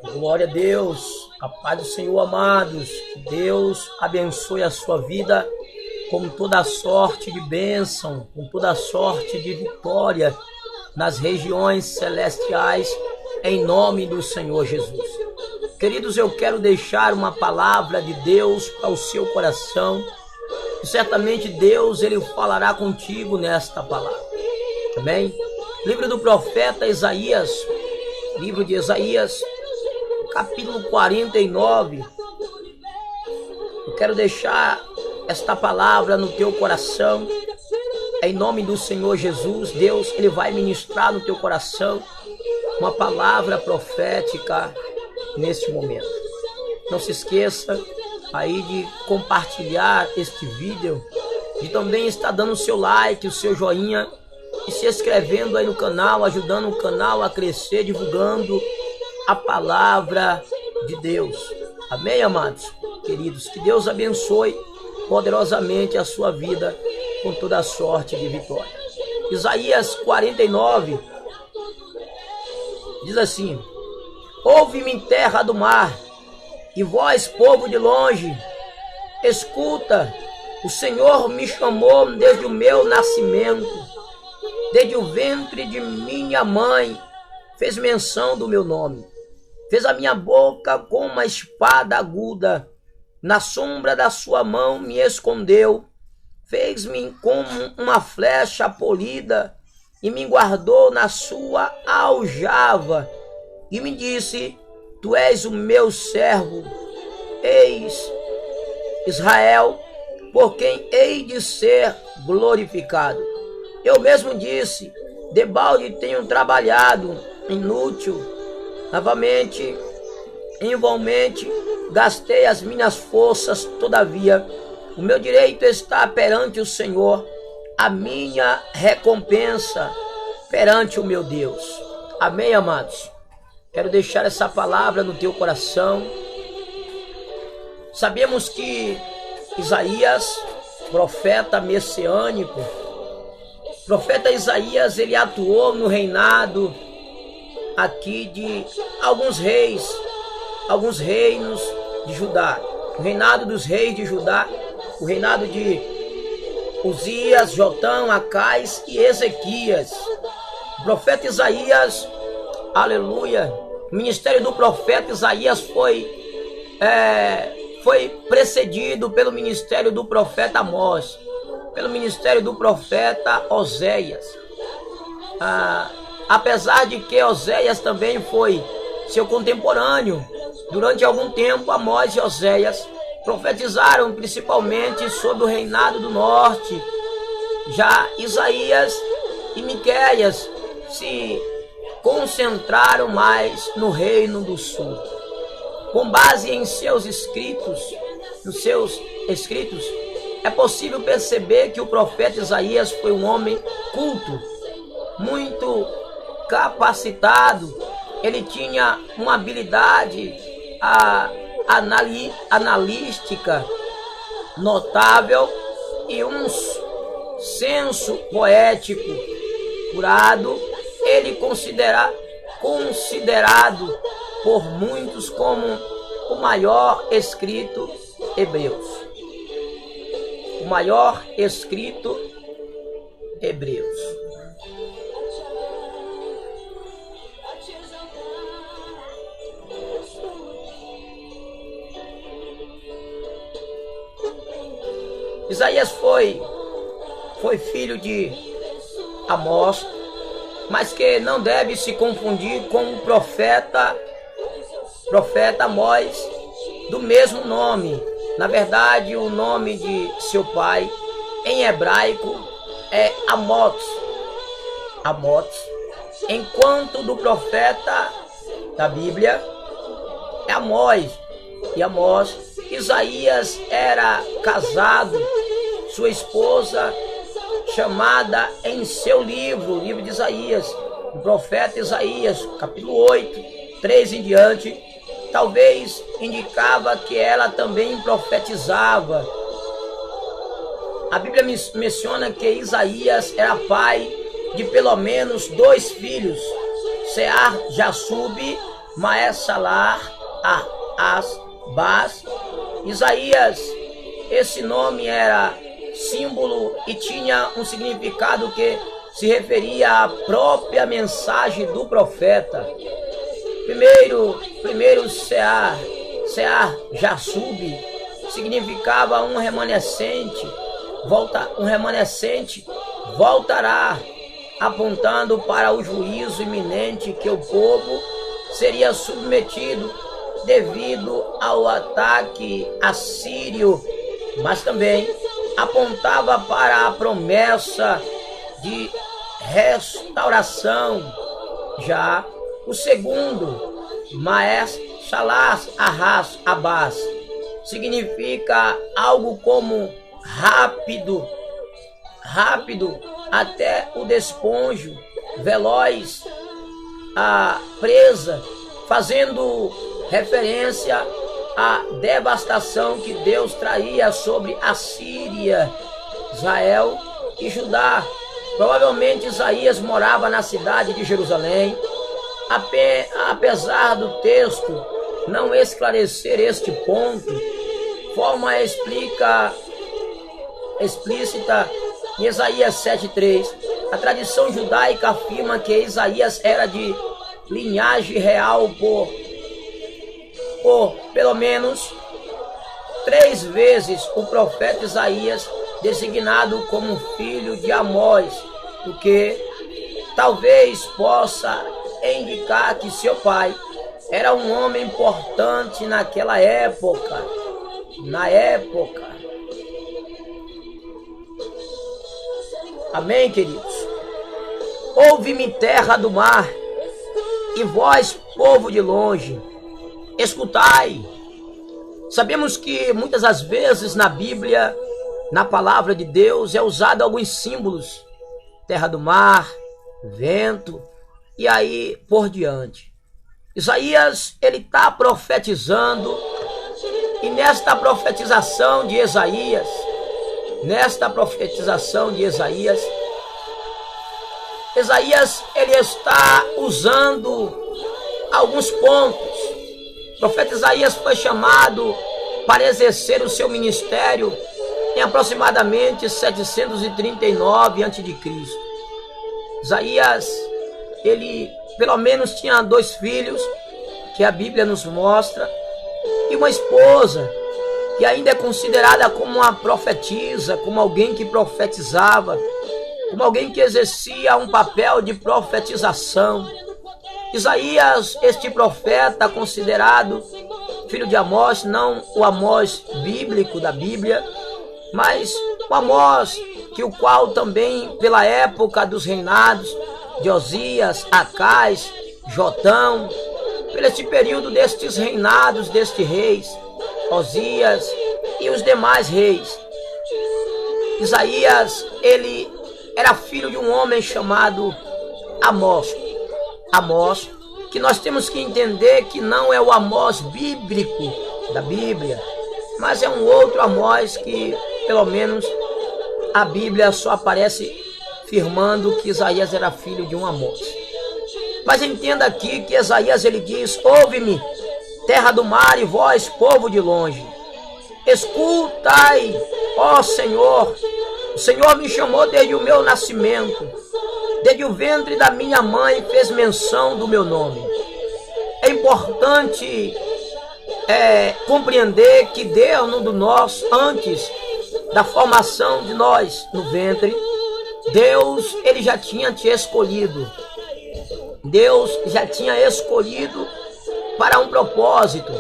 Glória a Deus, a paz do Senhor, amados. Que Deus abençoe a sua vida com toda a sorte de bênção, com toda a sorte de vitória nas regiões celestiais, em nome do Senhor Jesus. Queridos, eu quero deixar uma palavra de Deus para o seu coração, e certamente Deus ele falará contigo nesta palavra. Amém? Livro do profeta Isaías, livro de Isaías, capítulo 49. Eu quero deixar esta palavra no teu coração, em nome do Senhor Jesus. Deus ele vai ministrar no teu coração uma palavra profética neste momento. Não se esqueça aí de compartilhar este vídeo, de também estar dando o seu like, o seu joinha e se inscrevendo aí no canal, ajudando o canal a crescer, divulgando a palavra de Deus. Amém, amados? Queridos, que Deus abençoe poderosamente a sua vida com toda a sorte de vitória. Isaías 49 diz assim: ouve-me, terra do mar, e vós, povo de longe, escuta, o Senhor me chamou desde o meu nascimento, desde o ventre de minha mãe, fez menção do meu nome, fez a minha boca com uma espada aguda, na sombra da sua mão me escondeu, fez-me como uma flecha polida, e me guardou na sua aljava, e me disse: tu és o meu servo, eis Israel, por quem hei de ser glorificado. Eu mesmo disse: debalde tenho trabalhado, inútil, novamente, invãmente, gastei as minhas forças, todavia, o meu direito está perante o Senhor, a minha recompensa perante o meu Deus. Amém, amados? Quero deixar essa palavra no teu coração. Sabemos que Isaías, profeta messiânico, profeta Isaías, ele atuou no reinado aqui de alguns reis, alguns reinos de Judá. O reinado dos reis de Judá, o reinado de Uzias, Jotão, Acais e Ezequias. O profeta Isaías, aleluia, o ministério do profeta Isaías foi precedido pelo ministério do profeta Amós, pelo ministério do profeta Oséias. Apesar de que Oséias também foi seu contemporâneo, durante algum tempo Amós e Oséias profetizaram principalmente sobre o reinado do norte. Já Isaías e Miqueias se concentraram mais no reino do sul. Com base em seus escritos, nos seus escritos, é possível perceber que o profeta Isaías foi um homem culto, muito capacitado. Ele tinha uma habilidade analística notável e um senso poético curado. Ele considerado por muitos como o maior escrito hebreus. O maior escrito hebreus. Isaías foi filho de Amós, mas que não deve se confundir com o profeta Amós, do mesmo nome. Na verdade, o nome de seu pai em hebraico é Amós, enquanto do profeta da Bíblia é Amós. E Amós, Isaías era casado, sua esposa chamada em seu livro, o livro de Isaías, o profeta Isaías, capítulo 8, 3 em diante, talvez indicava que ela também profetizava. A Bíblia menciona que Isaías era pai de pelo menos 2 filhos, Sear, Jassube, Maesalar, Bas. Isaías, esse nome era símbolo e tinha um significado que se referia à própria mensagem do profeta. Primeiro Sear Jasub significava um remanescente voltará, apontando para o juízo iminente que o povo seria submetido devido ao ataque assírio, mas também apontava para a promessa de restauração. Já o segundo, Maesalar Abas, significa algo como rápido até o despojo, veloz, a presa, fazendo referência à devastação que Deus traria sobre a Síria, Israel e Judá. Provavelmente Isaías morava na cidade de Jerusalém. Apesar do texto não esclarecer este ponto, forma explícita em Isaías 7,3, a tradição judaica afirma que Isaías era de linhagem real por pelo menos 3 vezes o profeta Isaías designado como filho de Amós, o que talvez possa indicar que seu pai era um homem importante naquela época. Amém, queridos? Ouve-me, terra do mar, e vós, povo de longe, escutai. Sabemos que muitas das vezes na Bíblia, na palavra de Deus, é usado alguns símbolos: terra do mar, vento, e aí por diante. Isaías, ele está profetizando, e nesta profetização de Isaías, Isaías ele está usando alguns pontos. O profeta Isaías foi chamado para exercer o seu ministério em aproximadamente 739 a.C. Isaías, ele pelo menos tinha 2 filhos, que a Bíblia nos mostra, e uma esposa, que ainda é considerada como uma profetisa, como alguém que profetizava, como alguém que exercia um papel de profetização. Isaías, este profeta considerado filho de Amós, não o Amós bíblico da Bíblia, mas o Amós, que o qual também pela época dos reinados de Osias, Acais, Jotão, pelo este período destes reinados, destes reis, Osias e os demais reis, Isaías, ele era filho de um homem chamado Amós, que nós temos que entender que não é o Amós bíblico da Bíblia, mas é um outro Amós que, pelo menos, a Bíblia só aparece afirmando que Isaías era filho de um Amós. Mas entenda aqui que Isaías ele diz: ouve-me, terra do mar, e vós, povo de longe, escutai, ó Senhor. O Senhor me chamou desde o meu nascimento, desde o ventre da minha mãe fez menção do meu nome. É importante compreender que Deus, do nós, antes da formação de nós no ventre, Deus ele já tinha te escolhido. Deus já tinha escolhido para um propósito.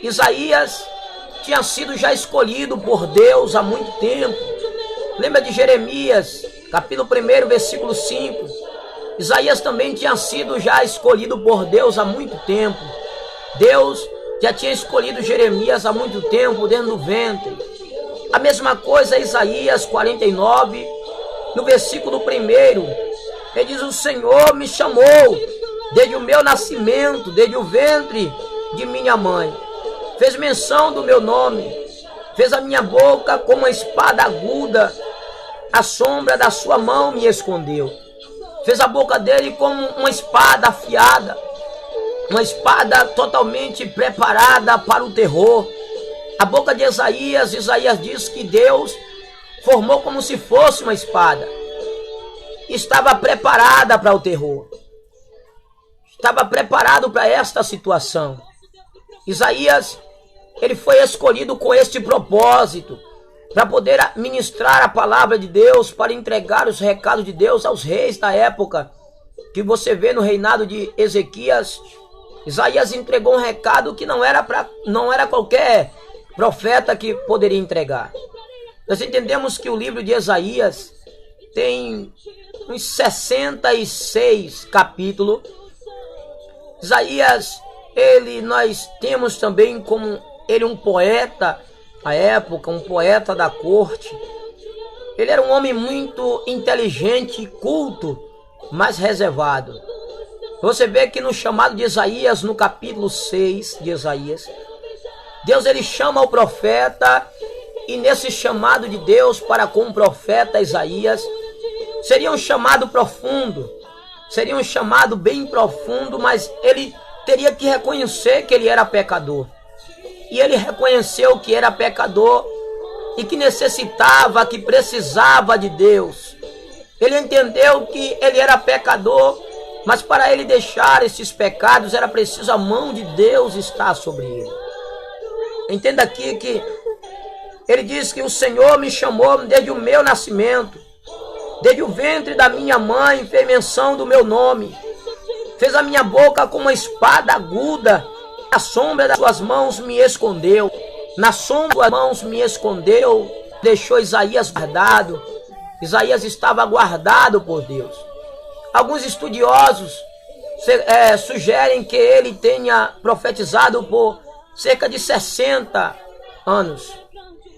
Isaías tinha sido já escolhido por Deus há muito tempo. Lembra de Jeremias, capítulo 1, versículo 5. Isaías também tinha sido já escolhido por Deus há muito tempo. Deus já tinha escolhido Jeremias há muito tempo dentro do ventre. A mesma coisa Isaías 49, no versículo 1. Ele diz: o Senhor me chamou desde o meu nascimento, desde o ventre de minha mãe. Fez menção do meu nome. Fez a minha boca como uma espada aguda. A sombra da sua mão me escondeu. Fez a boca dele como uma espada afiada. uma espada totalmente preparada para o terror. A boca de Isaías diz que Deus formou como se fosse uma espada. Estava preparada para o terror. Estava preparado para esta situação. Isaías, ele foi escolhido com este propósito, para poder ministrar a palavra de Deus, para entregar os recados de Deus aos reis da época, que você vê no reinado de Ezequias. Isaías entregou um recado que não era qualquer profeta que poderia entregar. Nós entendemos que o livro de Isaías tem uns 66 capítulos. Isaías, nós temos também como ele um poeta à época, um poeta da corte. Ele era um homem muito inteligente, culto, mas reservado. Você vê que no chamado de Isaías, no capítulo 6 de Isaías, Deus ele chama o profeta, e nesse chamado de Deus para com o profeta Isaías, seria um chamado profundo, seria um chamado bem profundo, mas ele teria que reconhecer que ele era pecador. E ele reconheceu que era pecador e que necessitava, que precisava de Deus. Ele entendeu que ele era pecador, mas para ele deixar esses pecados era preciso a mão de Deus estar sobre ele. Entenda aqui que ele diz que o Senhor me chamou desde o meu nascimento, desde o ventre da minha mãe, fez menção do meu nome, fez a minha boca como uma espada aguda, na sombra das suas mãos me escondeu, na sombra das mãos me escondeu, deixou Isaías guardado. Isaías estava guardado por Deus. Alguns estudiosos sugerem que ele tenha profetizado por cerca de 60 anos.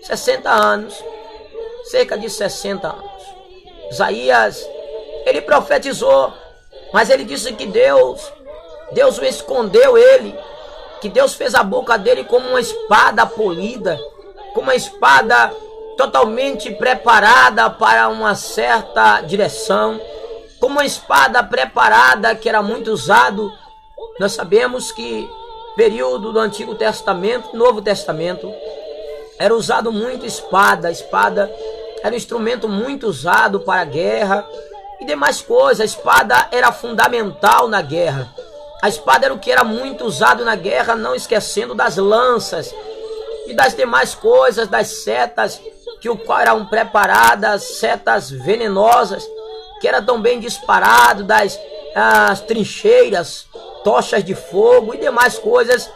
60 anos, cerca de 60 anos. Isaías, ele profetizou, mas ele disse que Deus o escondeu ele, que Deus fez a boca dele como uma espada polida, como uma espada totalmente preparada para uma certa direção, como uma espada preparada que era muito usado. Nós sabemos que período do Antigo Testamento, Novo Testamento, era usado muito espada. A espada era um instrumento muito usado para a guerra e demais coisas. A espada era fundamental na guerra. A espada era o que era muito usado na guerra, não esquecendo das lanças e das demais coisas, das setas que eram preparadas, setas venenosas, que era também disparado das trincheiras, tochas de fogo e demais coisas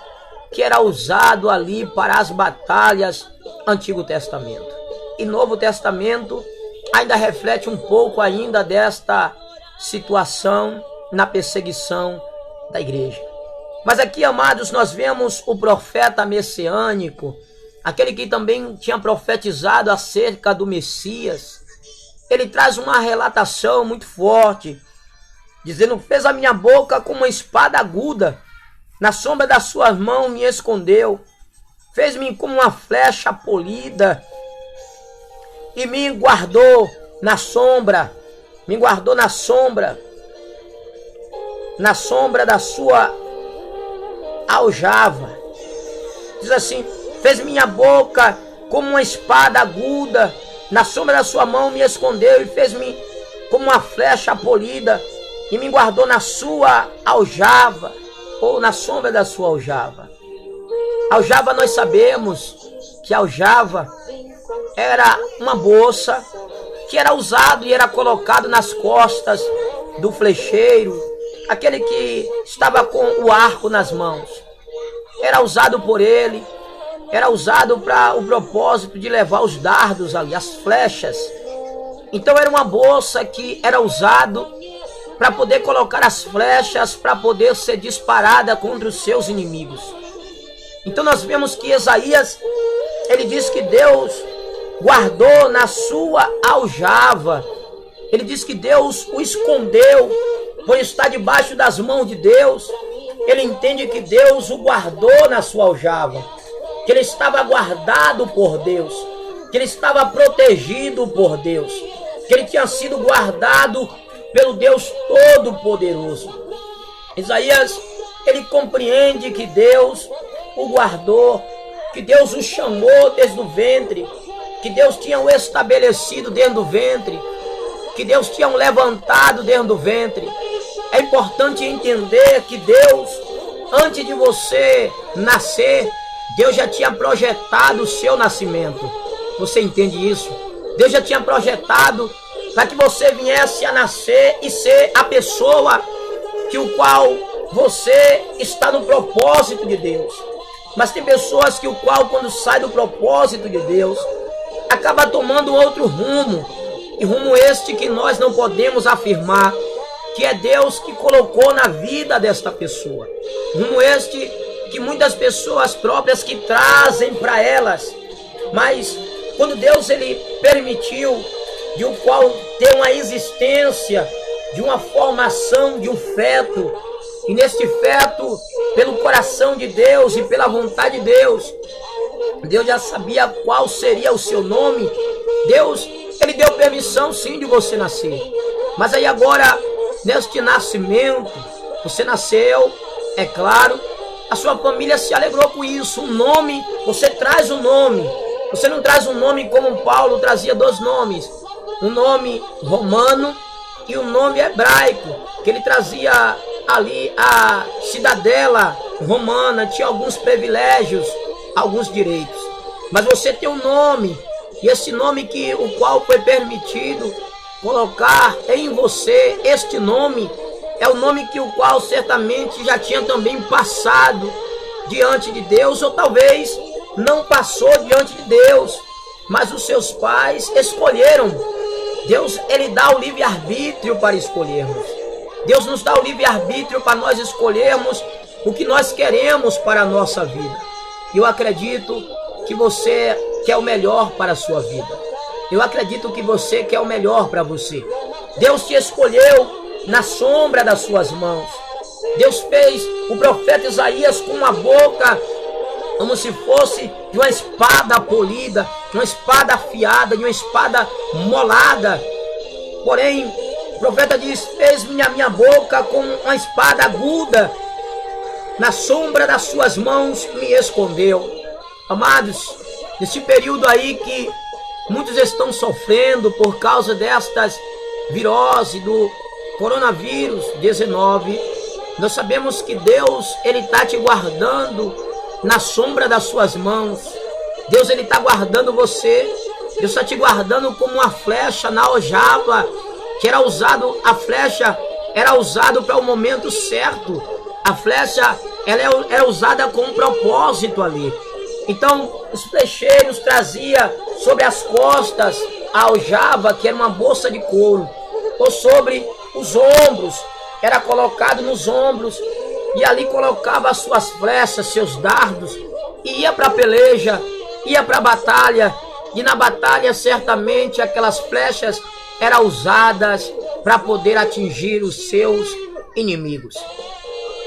que era usado ali para as batalhas. Antigo Testamento e Novo Testamento ainda reflete um pouco ainda desta situação na perseguição da igreja. Mas aqui, amados, nós vemos o profeta messiânico, aquele que também tinha profetizado acerca do Messias. Ele traz uma relatação muito forte, dizendo: fez a minha boca como uma espada aguda, na sombra das suas mãos me escondeu, fez-me como uma flecha polida e me guardou na sombra, na sombra da sua aljava. Diz assim: fez minha boca como uma espada aguda, na sombra da sua mão me escondeu e fez-me como uma flecha polida e me guardou na sua aljava, ou na sombra da sua aljava. Aljava, nós sabemos que a aljava era uma bolsa que era usado e era colocado nas costas do flecheiro, aquele que estava com o arco nas mãos. Era usado por ele, era usado para o propósito de levar os dardos ali, as flechas. Então era uma bolsa que era usado para poder colocar as flechas, para poder ser disparada contra os seus inimigos. Então nós vemos que Isaías, ele diz que Deus guardou na sua aljava. Ele diz que Deus o escondeu, por estar debaixo das mãos de Deus. Ele entende que Deus o guardou na sua aljava, que ele estava guardado por Deus, que ele estava protegido por Deus, que ele tinha sido guardado pelo Deus Todo-Poderoso. Isaías, ele compreende que Deus o guardou, que Deus o chamou desde o ventre, que Deus tinha o estabelecido dentro do ventre, que Deus tinha o levantado dentro do ventre. É importante entender que Deus, antes de você nascer, Deus já tinha projetado o seu nascimento. Você entende isso? Deus já tinha projetado para que você viesse a nascer e ser a pessoa que o qual você está no propósito de Deus. Mas tem pessoas que o qual, quando sai do propósito de Deus, acaba tomando outro rumo. E rumo este que nós não podemos afirmar que é Deus que colocou na vida desta pessoa. Rumo este que muitas pessoas próprias que trazem para elas. Mas quando Deus ele permitiu de o qual ter uma existência, de uma formação de um feto, e neste feto, pelo coração de Deus e pela vontade de Deus, Deus já sabia qual seria o seu nome. Deus, ele deu permissão sim de você nascer. Mas aí agora, neste nascimento, você nasceu, é claro, a sua família se alegrou com isso. Um nome, você traz um nome. Você não traz um nome como Paulo trazia 2 nomes. Um nome romano e um nome hebraico, que ele trazia ali a cidadela romana, tinha alguns privilégios, alguns direitos. Mas você tem um nome, e esse nome que o qual foi permitido colocar em você, este nome é o nome que o qual certamente já tinha também passado diante de Deus, ou talvez não passou diante de Deus, mas os seus pais escolheram. Deus, ele dá o livre-arbítrio para escolhermos. Deus nos dá o livre-arbítrio para nós escolhermos o que nós queremos para a nossa vida. Eu acredito que você quer o melhor para a sua vida. Eu acredito que você quer o melhor para você. Deus te escolheu na sombra das suas mãos. Deus fez o profeta Isaías com uma boca como se fosse de uma espada polida, de uma espada afiada, de uma espada molada. Porém, o profeta diz: fez minha boca com uma espada aguda, na sombra das suas mãos me escondeu. Amados, nesse período aí que muitos estão sofrendo por causa destas virose do coronavírus 19, nós sabemos que Deus, ele está te guardando na sombra das suas mãos. Deus, ele está guardando você. Deus está te guardando como uma flecha na aljava, que era usado, a flecha era usada para o momento certo. A flecha, ela era usada com um propósito ali. Então, os flecheiros traziam sobre as costas a aljava, que era uma bolsa de couro, ou sobre os ombros, era colocado nos ombros, e ali colocava as suas flechas, seus dardos, e ia para a peleja, ia para a batalha, e na batalha certamente aquelas flechas eram usadas para poder atingir os seus inimigos.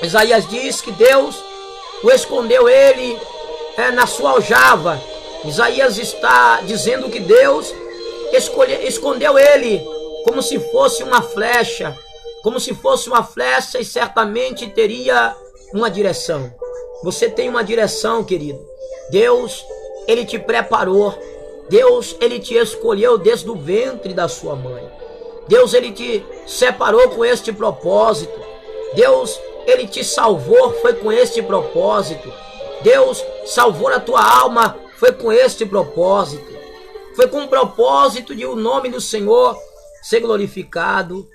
Isaías diz que Deus o escondeu ele na sua aljava. Isaías está dizendo que Deus escondeu ele como se fosse uma flecha, como se fosse uma flecha, e certamente teria uma direção. Você tem uma direção, querido. Deus, ele te preparou. Deus, ele te escolheu desde o ventre da sua mãe. Deus, ele te separou com este propósito. Deus, ele te salvou, foi com este propósito. Deus salvou a tua alma, foi com este propósito. Foi com o propósito de o nome do Senhor ser glorificado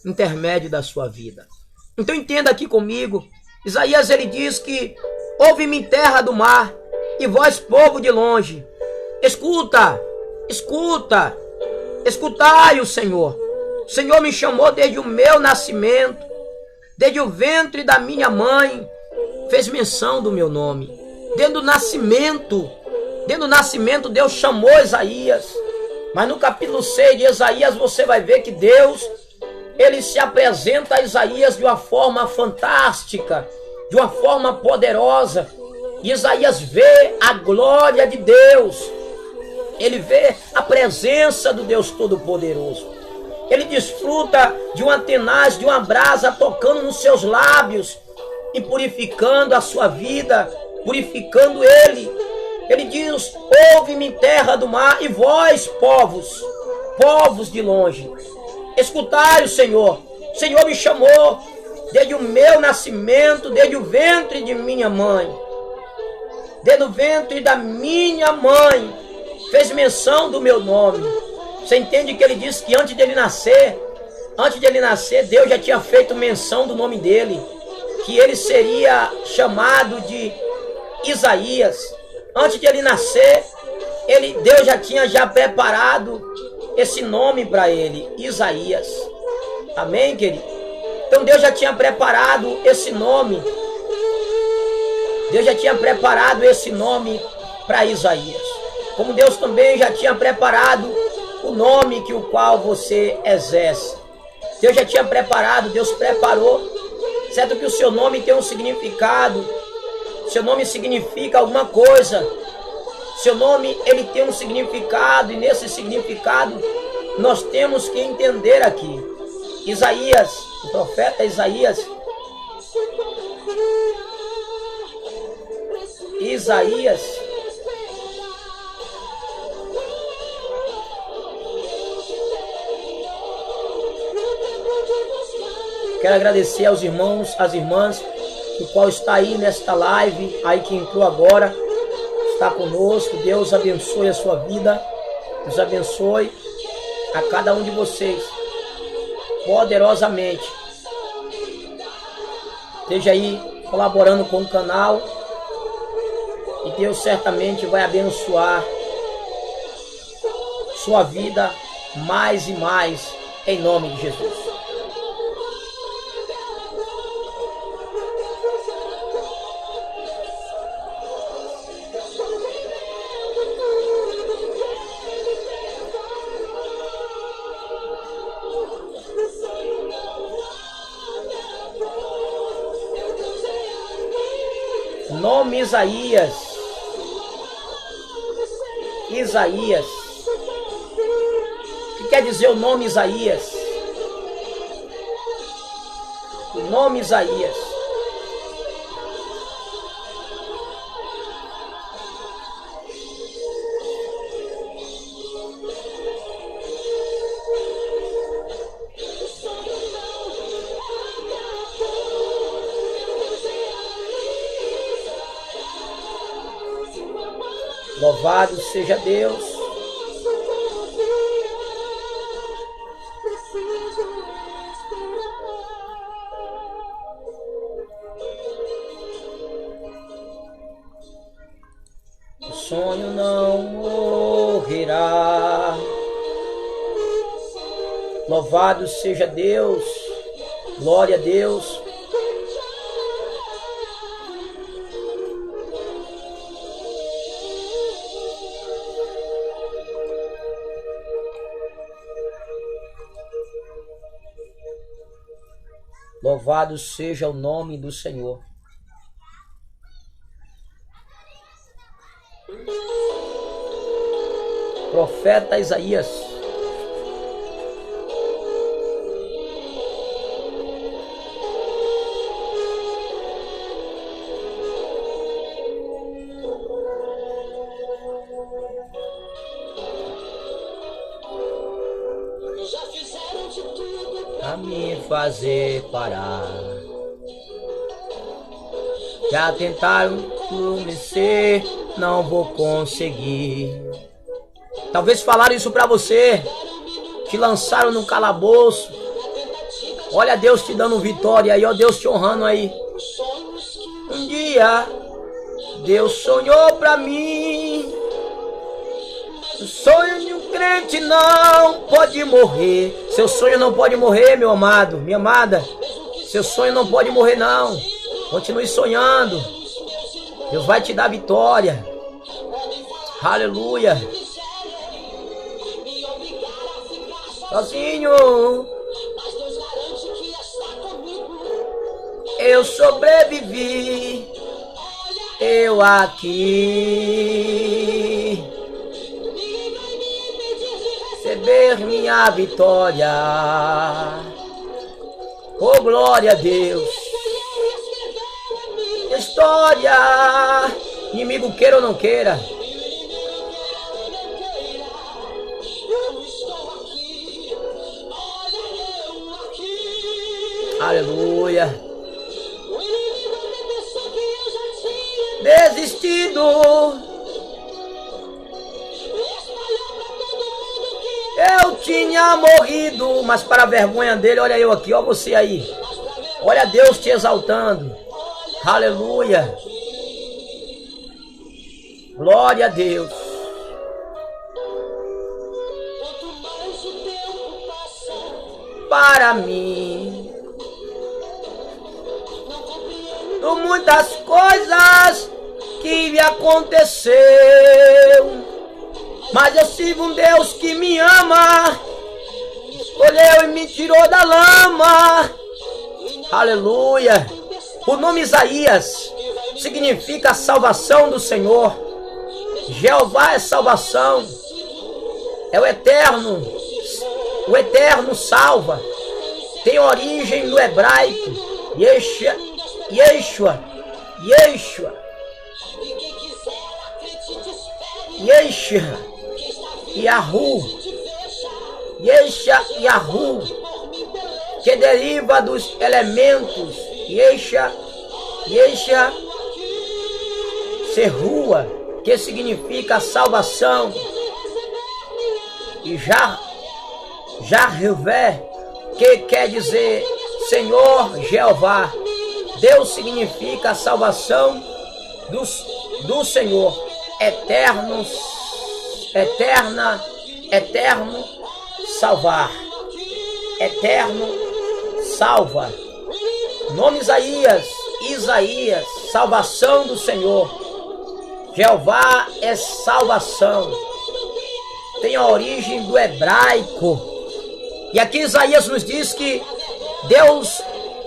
intermédio da sua vida. Então entenda aqui comigo. Isaías, ele diz que: ouve-me terra do mar, e vós povo de longe, escuta, escuta, escutai o Senhor. O Senhor me chamou desde o meu nascimento, desde o ventre da minha mãe, fez menção do meu nome. Desde o nascimento Deus chamou Isaías. Mas no capítulo 6 de Isaías você vai ver que Deus, ele se apresenta a Isaías de uma forma fantástica, de uma forma poderosa. E Isaías vê a glória de Deus. Ele vê a presença do Deus Todo-Poderoso. Ele desfruta de uma tenaz, de uma brasa tocando nos seus lábios. e purificando a sua vida, purificando ele. Ele diz: ouve-me, terra do mar, e vós, povos de longe, escutai o Senhor. O Senhor me chamou desde o meu nascimento, desde o ventre de minha mãe. Desde o ventre da minha mãe, fez menção do meu nome. Você entende que ele disse que antes dele nascer, Deus já tinha feito menção do nome dele, que ele seria chamado de Isaías. Antes de ele nascer, Deus já tinha preparado esse nome para ele, Isaías. Amém, querido? Então Deus já tinha preparado esse nome. Deus já tinha preparado esse nome para Isaías. Como Deus também já tinha preparado o nome que o qual você exerce. Deus já tinha preparado, Deus preparou. Certo que o seu nome tem um significado. Seu nome significa alguma coisa. Seu nome, ele tem um significado, e nesse significado nós temos que entender aqui. Isaías, o profeta Isaías, quero agradecer aos irmãos, às irmãs, o qual está aí nesta live, aí que entrou agora, está conosco. Deus abençoe a sua vida, Deus abençoe a cada um de vocês, poderosamente. Esteja aí colaborando com o canal, e Deus certamente vai abençoar sua vida mais e mais, em nome de Jesus. Nome Isaías. Isaías. O que quer dizer o nome Isaías? O nome Isaías. Louvado seja Deus. O sonho não morrerá. Louvado seja Deus. Glória a Deus. Louvado seja o nome do Senhor. Profeta Isaías. A me fazer parar. Já tentaram convencer, não vou conseguir. Talvez falaram isso pra você, te lançaram no calabouço. Olha Deus te dando vitória aí, ó, Deus te honrando aí. Um dia Deus sonhou pra mim. O sonho de um crente não pode morrer. Seu sonho não pode morrer, meu amado, minha amada. Seu sonho não pode morrer, não. Continue sonhando. Deus vai te dar vitória. Aleluia. Sozinho eu sobrevivi. Eu aqui receber minha vitória. Oh, glória a Deus. vitória, inimigo queira ou não queira. Aleluia. Desistido, eu tinha morrido, mas para a vergonha dele, olha eu aqui, olha você aí. Olha Deus te exaltando. Aleluia. Glória a Deus. Para mim, por muitas coisas que me aconteceu, mas eu sirvo um Deus que me ama, escolheu e me tirou da lama. Aleluia. O nome Isaías significa a salvação do Senhor. Jeová é salvação, é o eterno salva. Tem origem no hebraico Yeshua, Yahu, que deriva dos elementos Serrua, que significa salvação, e Jarvé, que quer dizer Senhor Jeová. Deus significa a salvação do Senhor, eterno salvar, eterno salva. Nome Isaías, salvação do Senhor. Jeová é salvação, tem a origem do hebraico. E aqui Isaías nos diz que Deus,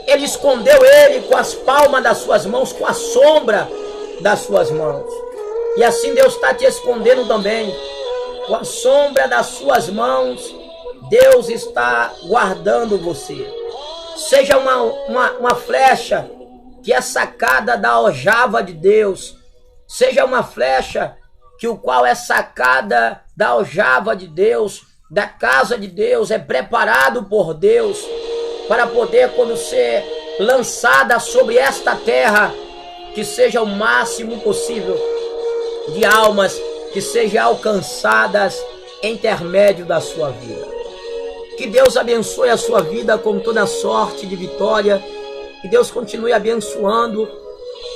ele escondeu ele com as palmas das suas mãos, com a sombra das suas mãos. E assim Deus está te escondendo também. Com a sombra das suas mãos, Deus está guardando você. Seja uma flecha que é sacada da aljava de Deus. Seja uma flecha que o qual é sacada da aljava de Deus, da casa de Deus, é preparado por Deus para poder, quando ser lançada sobre esta terra, que seja o máximo possível de almas que sejam alcançadas em intermédio da sua vida. Que Deus abençoe a sua vida com toda sorte de vitória. Que Deus continue abençoando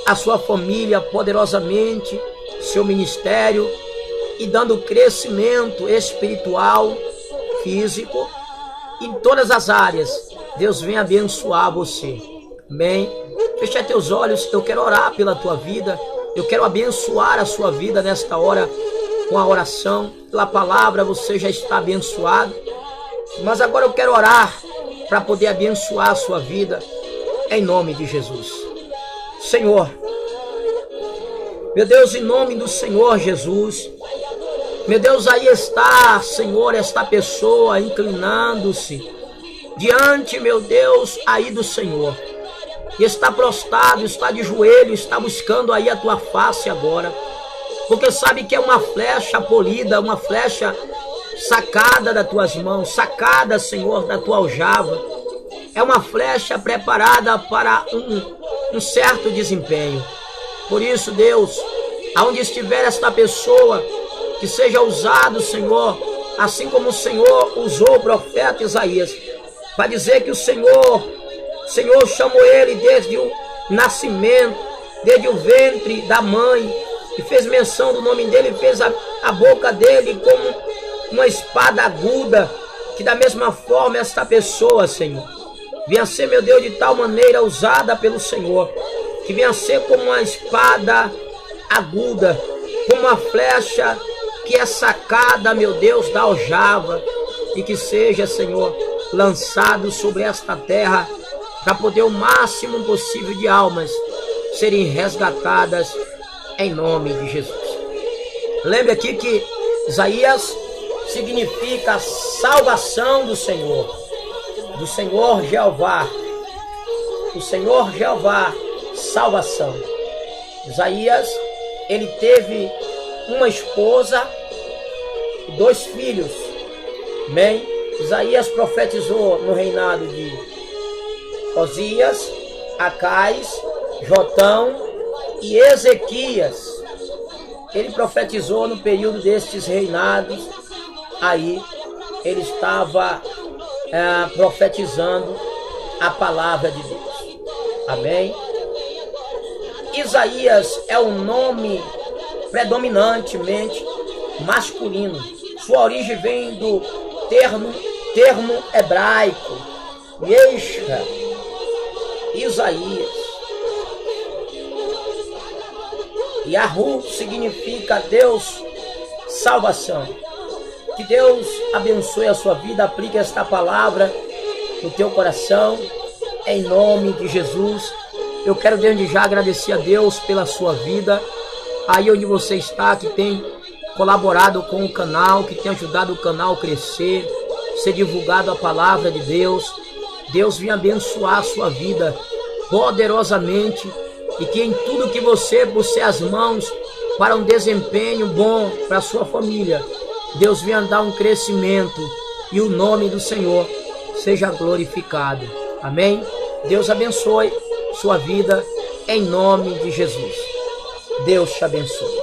a sua família poderosamente, seu ministério, e dando crescimento espiritual, físico, em todas as áreas. Deus vem abençoar você. Amém? Fecha teus olhos, eu quero orar pela tua vida. Eu quero abençoar a sua vida nesta hora com a oração. Pela palavra você já está abençoado. Mas agora eu quero orar para poder abençoar a sua vida em nome de Jesus. Senhor, meu Deus, em nome do Senhor Jesus, meu Deus, aí está, Senhor, esta pessoa inclinando-se diante, meu Deus, aí do Senhor, e está prostrado, está de joelho, está buscando aí a tua face agora, porque sabe que é uma flecha polida, uma flecha sacada das tuas mãos, sacada, Senhor, da tua aljava. É uma flecha preparada para um certo desempenho. Por isso, Deus, aonde estiver esta pessoa, que seja usado, Senhor, assim como o Senhor usou o profeta Isaías, para dizer que o Senhor chamou ele desde o nascimento, desde o ventre da mãe, e fez menção do nome dele, fez a boca dele como uma espada aguda, que da mesma forma esta pessoa, Senhor, venha ser, meu Deus, de tal maneira usada pelo Senhor, que venha ser como uma espada aguda, como uma flecha que é sacada, meu Deus, da aljava, e que seja, Senhor, lançado sobre esta terra, para poder o máximo possível de almas serem resgatadas em nome de Jesus. Lembre aqui que Isaías significa salvação do Senhor Jeová. O Senhor Jeová, salvação. Isaías, ele teve uma esposa e 2 filhos. Amém? Isaías profetizou no reinado de Osias, Acais, Jotão e Ezequias. Ele profetizou no período destes reinados. Aí ele estava profetizando a palavra de Deus. Amém? Isaías é um nome predominantemente masculino. Sua origem vem do termo hebraico Yeshua, Isaías. Yahu significa Deus, salvação. Que Deus abençoe a sua vida, aplique esta palavra no teu coração, em nome de Jesus. Eu quero desde já agradecer a Deus pela sua vida, aí onde você está, que tem colaborado com o canal, que tem ajudado o canal a crescer, ser divulgado a palavra de Deus. Deus venha abençoar a sua vida poderosamente e que em tudo que você puser as mãos para um desempenho bom para a sua família, Deus venha dar um crescimento e o nome do Senhor seja glorificado. Amém? Deus abençoe sua vida em nome de Jesus. Deus te abençoe.